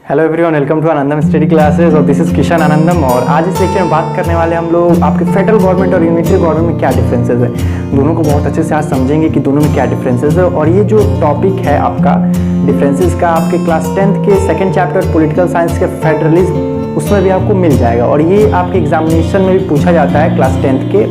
Hello everyone, welcome to Anandam study classes और this is Kishan Anandam. और आज इस लेक्चर में बात करने वाले हम लोग आपके फेडरल गवर्नमेंट और यूनिटरी गवर्नमेंट में क्या डिफरेंसेस है, दोनों को बहुत अच्छे से आज समझेंगे कि दोनों में क्या डिफरेंसेस है। और ये जो टॉपिक है आपका डिफरेंसेस का, आपके क्लास 10th के सेकेंड चैप्टर पॉलिटिकल साइंस के फेडरलिज्म, उसमें भी आपको मिल जाएगा। और ये आपके एग्जामिनेशन में भी पूछा जाता है क्लास 10th के,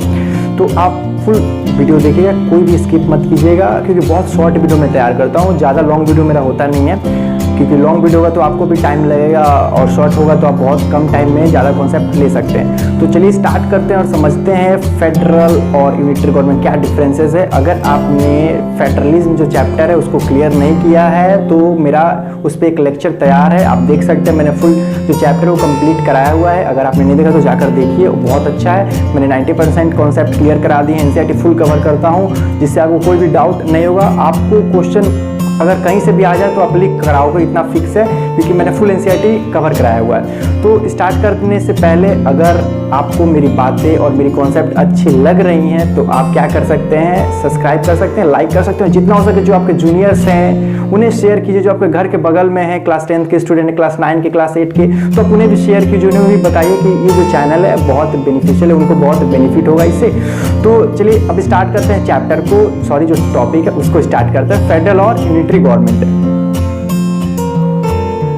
तो आप फुल वीडियो देखिएगा, कोई भी स्किप मत कीजिएगा, क्योंकि बहुत शॉर्ट वीडियो मैं तैयार करता हूँ, ज़्यादा लॉन्ग वीडियो मेरा होता नहीं है, क्योंकि लॉन्ग वीडियो होगा तो आपको भी टाइम लगेगा और शॉर्ट होगा तो आप बहुत कम टाइम में ज़्यादा कॉन्सेप्ट ले सकते हैं। तो चलिए स्टार्ट करते हैं और समझते हैं फेडरल और यूनिटरी गवर्नमेंट क्या डिफरेंसेस है। अगर आपने फेडरलिज्म जो चैप्टर है उसको क्लियर नहीं किया है तो मेरा उस पर एक लेक्चर तैयार है, आप देख सकते हैं। मैंने फुल जो चैप्टर वो कंप्लीट कराया हुआ है, अगर आपने नहीं देखा तो जाकर देखिए, बहुत अच्छा है। मैंने 90% कॉन्सेप्ट क्लियर करा दिए, एनसीईआरटी फुल कवर करता हूँ, जिससे आपको कोई भी डाउट नहीं होगा। आपको क्वेश्चन अगर कहीं से भी आ जाए तो आप क्लिक कराओगे, इतना फिक्स है, क्योंकि मैंने फुल एनसीईआरटी कवर कराया हुआ है। तो स्टार्ट करने से पहले अगर आपको मेरी बातें और मेरी कॉन्सेप्ट अच्छी लग रही हैं तो आप क्या कर सकते हैं, सब्सक्राइब कर सकते हैं, लाइक कर सकते हैं, जितना हो सके जो आपके जूनियर्स हैं उन्हें शेयर कीजिए, जो आपके घर के बगल में है, क्लास 10th के स्टूडेंट है, क्लास 9 के, क्लास 8 के, तो आप उन्हें भी शेयर कीजिए, उन्हें भी बताइए कि ये जो चैनल है बहुत बेनिफिशियल है, उनको बहुत बेनिफिट होगा इससे। तो चलिए अब स्टार्ट करते हैं चैप्टर को, सॉरी जो टॉपिक है उसको स्टार्ट करते हैं, फेडरल और यूनिटरी गवर्नमेंट।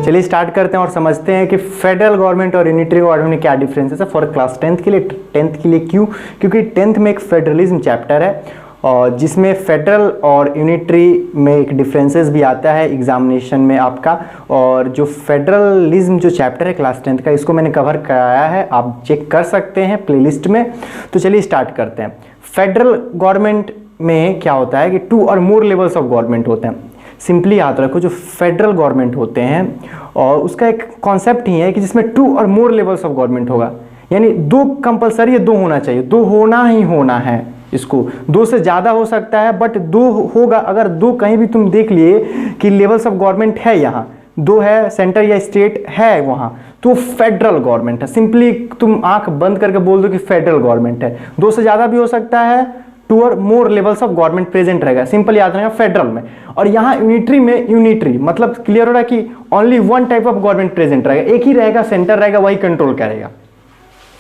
चलिए स्टार्ट करते हैं और समझते हैं कि फेडरल गवर्नमेंट और यूनिटरी गवर्नमेंट में क्या डिफरेंसेस है फॉर क्लास 10th के लिए। 10th के लिए क्यों? क्योंकि 10th में एक फेडरलिज्म चैप्टर है और जिसमें फेडरल और यूनिटरी में एक डिफरेंसेस भी आता है एग्जामिनेशन में आपका। और जो फेडरलिज्म जो चैप्टर है क्लास 10th का, इसको मैंने कवर कराया है, आप चेक कर सकते हैं प्लेलिस्ट में। तो चलिए स्टार्ट करते हैं। फेडरल गवर्नमेंट में क्या होता है कि 2 और मोर लेवल्स ऑफ गवर्नमेंट होते हैं। सिंपली याद रखो, जो फेडरल गवर्नमेंट होते हैं और उसका एक कॉन्सेप्ट ही है कि जिसमें 2 और मोर लेवल्स ऑफ गवर्नमेंट होगा, यानी 2 कंपलसरी है, 2 होना चाहिए, 2 होना ही होना है। इसको 2 से ज़्यादा हो सकता है बट 2 होगा। अगर 2 कहीं भी तुम देख लिए कि लेवल्स ऑफ गवर्नमेंट है, यहाँ 2 है, सेंटर या स्टेट है वहाँ, तो फेडरल गवर्नमेंट है। सिंपली तुम आंख बंद करके बोल दो कि फेडरल गवर्नमेंट है। 2 से ज़्यादा भी हो सकता है, 2 और मोर लेवल्स ऑफ गवर्नमेंट प्रेजेंट रहेगा, सिंपल याद रहेगा फेडरल में। और यहाँ यूनिटरी में, यूनिटरी मतलब क्लियर हो रहा है कि only 1 type of government present रहेगा, एक ही रहेगा, सेंटर रहेगा, वही कंट्रोल करेगा।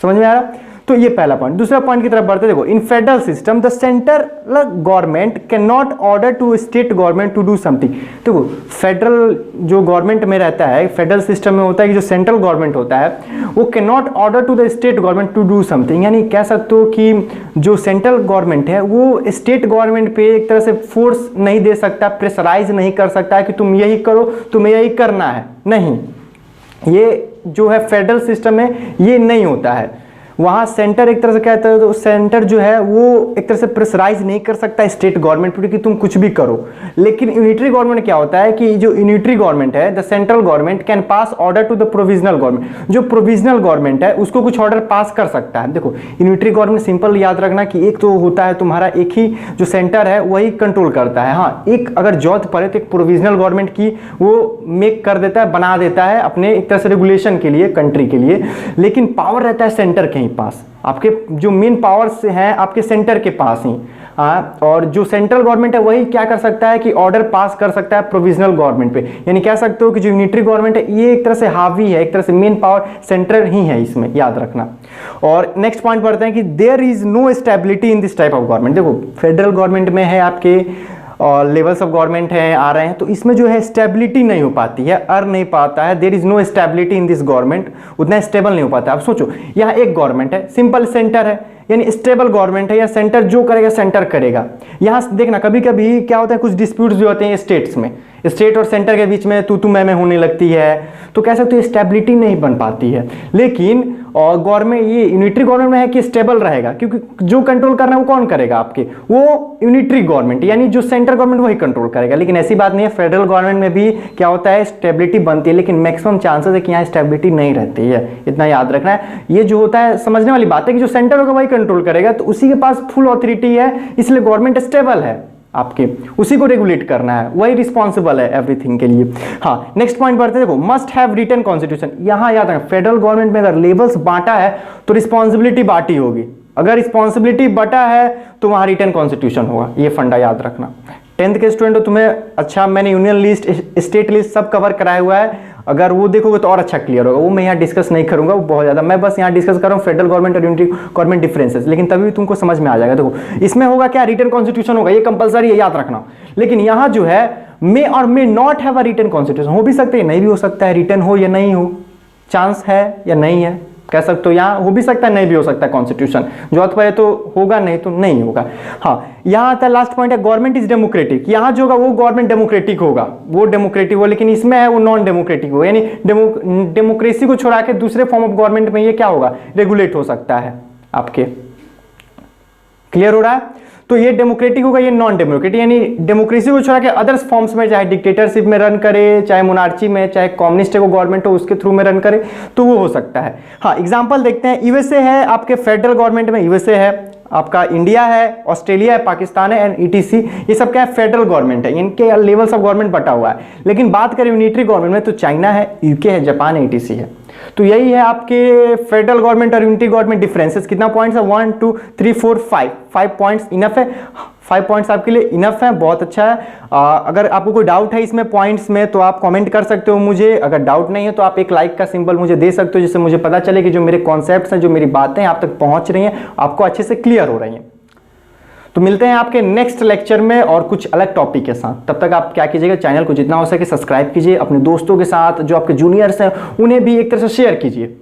समझ में आ रहा? तो ये पहला पॉइंट। दूसरा पॉइंट की तरफ बढ़ते, देखो, in federal system the central government can not order to state government to do something. देखो, फेडरल जो गवर्नमेंट में रहता है, फेडरल सिस्टम में होता है कि जो सेंट्रल गवर्नमेंट होता है वो can not order to the state government to do something, यानी कह सकते हो कि जो सेंट्रल गवर्नमेंट है वो स्टेट गवर्नमेंट पे एक तरह से फोर्स नहीं दे सकता, प्रेशराइज नहीं कर सकता है कि तुम यही करो, तुम्हें यही करना है, नहीं। ये जो है फेडरल सिस्टम में ये नहीं होता है। वहाँ सेंटर एक तरह से कहते हैं, तो सेंटर जो है वो एक तरह से प्रेशराइज नहीं कर सकता स्टेट गवर्नमेंट पर कि तुम कुछ भी करो। लेकिन यूनिटरी गवर्नमेंट क्या होता है कि जो यूनिटरी गवर्नमेंट है, the central government can pass order to the provisional government. जो प्रोविजनल गवर्नमेंट है उसको कुछ ऑर्डर पास कर सकता है। देखो, यूनिटरी गवर्नमेंट सिंपल याद रखना कि एक तो होता है तुम्हारा, एक ही जो सेंटर है वही कंट्रोल करता है। हाँ, एक अगर जरूरत पड़े तो एक प्रोविजनल गवर्नमेंट की वो मेक कर देता है, बना देता है अपने एक तरह से रेगुलेशन के लिए, कंट्री के लिए, लेकिन पावर रहता है सेंटर के पास। आपके जो मेन पावर्स हैं आपके सेंटर के पास ही। और जो सेंट्रल गवर्नमेंट है वही क्या कर सकता है कि ऑर्डर पास कर सकता है प्रोविजनल गवर्नमेंट पे। यानी कह सकते हो कि जो यूनिटरी गवर्नमेंट है ये एक तरह से हावी है, एक तरह से मेन पावर सेंटर ही है इसमें, याद रखना। और नेक्स्ट पॉइंट पढ़ते हैं कि there is no stability in this type of government. देखो, फेडरल गवर्नमेंट में है आपके और लेवल्स ऑफ गवर्नमेंट है आ रहे हैं, तो इसमें जो है स्टेबिलिटी नहीं हो पाती है, अर्न नहीं पाता है। There is no stability in this government, उतना स्टेबल नहीं हो पाता। आप सोचो, यहाँ एक गवर्नमेंट है, सिंपल सेंटर है, यानी स्टेबल गवर्नमेंट है, या सेंटर जो करेगा सेंटर करेगा। यहाँ देखना कभी कभी क्या होता है, कुछ डिस्प्यूट्स जो होते हैं स्टेट्स में, स्टेट और सेंटर के बीच में तू मैं होने लगती है, तो कह सकते हो स्टेबिलिटी नहीं बन पाती है। लेकिन और गवर्नमेंट, ये यूनिटरी गवर्नमेंट में है कि स्टेबल रहेगा, क्योंकि जो कंट्रोल करना है वो कौन करेगा आपके, वो यूनिटरी गवर्नमेंट, यानी जो सेंट्रल गवर्नमेंट वही कंट्रोल करेगा। लेकिन ऐसी बात नहीं है, फेडरल गवर्नमेंट में भी क्या होता है, स्टेबिलिटी बनती है, लेकिन मैक्सिमम चांसेस है कि यहाँ स्टेबिलिटी नहीं रहती है, इतना याद रखना है। ये जो होता है समझने वाली बात है कि जो सेंटर होगा वही कंट्रोल करेगा, तो उसी के पास फुल ऑथोरिटी है, इसलिए गवर्नमेंट स्टेबल है, आपके उसी को रेगुलेट करना है, वही रिस्पॉन्सिबल है एवरीथिंग के लिए। हाँ, नेक्स्ट पॉइंट पढ़ते हैं। देखो, मस्ट हैव रिटन कॉन्स्टिट्यूशन। यहाँ याद रखना, फेडरल गवर्नमेंट में अगर लेवल्स बांटा है तो रिस्पॉन्सिबिलिटी बांटी होगी, अगर रिस्पॉन्सिबिलिटी बटा है तो वहां रिटन कॉन्स्टिट्यूशन होगा, ये फंडा याद रखना। 10th के स्टूडेंट हो, तुम्हें अच्छा मैंने यूनियन लिस्ट, स्टेट लिस्ट सब कवर कराया हुआ है, अगर वो देखोगे तो और अच्छा क्लियर होगा, वो मैं यहाँ डिस्कस नहीं करूंगा वो बहुत ज़्यादा, मैं बस यहाँ डिस्कस कर रहा हूँ फेडरल गवर्नमेंट और यूनिटी गवर्नमेंट डिफरेंसेस, लेकिन तभी तुमको समझ में आ जाएगा। देखो इसमें होगा क्या, रिटन कॉन्स्टिट्यूशन होगा, ये कंपलसरी है, याद रखना। लेकिन यहाँ जो है मे और may not have a written constitution, हो भी सकते हैं नहीं भी हो सकता है, रिटन हो या नहीं हो, चांस है या नहीं है, कह सकते हो। यहाँ हो भी सकता है नहीं भी हो सकता है कॉन्स्टिट्यूशन, जो पड़े तो होगा नहीं तो नहीं होगा। हाँ यहाँ आता है लास्ट पॉइंट है गवर्नमेंट इज डेमोक्रेटिक, यहाँ जो होगा वो गवर्नमेंट डेमोक्रेटिक होगा, वो डेमोक्रेटिक होगा, लेकिन इसमें है वो नॉन डेमोक्रेटिक होगा, यानी डेमोक्रेसी को छोड़ा के दूसरे फॉर्म ऑफ गवर्नमेंट में ये क्या होगा, रेगुलेट हो सकता है आपके। क्लियर हो रहा है? तो ये डेमोक्रेटिक होगा, ये नॉन डेमोक्रेटिक, यानी डेमोक्रेसी को छोड़ा के अदर्स फॉर्म्स में, चाहे डिक्टेटरशिप में रन करे, चाहे मोनार्ची में, चाहे कम्युनिस्ट को गवर्नमेंट हो उसके थ्रू में रन करे, तो वो हो सकता है। हाँ एग्जांपल देखते हैं, यूएसए है आपके फेडरल गवर्नमेंट में, यूएसए है आपका, इंडिया है, ऑस्ट्रेलिया है, पाकिस्तान है एंड ईटीसी, ये सब क्या है फेडरल गवर्नमेंट है, इनके लेवल्स ऑफ गवर्नमेंट बटा हुआ है। लेकिन बात करें यूनिटरी गवर्नमेंट में तो चाइना है, यूके है, जापान है, ईटीसी है। तो यही है आपके फेडरल गवर्नमेंट और यूनिटी गवर्नमेंट डिफरेंसेस। कितना पॉइंट्स है, 1 2 3 4 5 पॉइंट्स इनफ है, 5 पॉइंट्स आपके लिए इनफ है, बहुत अच्छा है। अगर आपको कोई डाउट है इसमें पॉइंट्स में तो आप कमेंट कर सकते हो मुझे, अगर डाउट नहीं है तो आप एक लाइक का सिंबल मुझे दे सकते हो, जिससे मुझे पता चले कि जो मेरे कॉन्सेप्ट्स हैं, जो मेरी बातें आप तक पहुंच रही हैं, आपको अच्छे से क्लियर हो रही हैं। तो मिलते हैं आपके नेक्स्ट लेक्चर में और कुछ अलग टॉपिक के साथ। तब तक आप क्या कीजिएगा, चैनल को जितना हो सके सब्सक्राइब कीजिए, अपने दोस्तों के साथ जो आपके जूनियर्स हैं उन्हें भी एक तरह से शेयर कीजिए।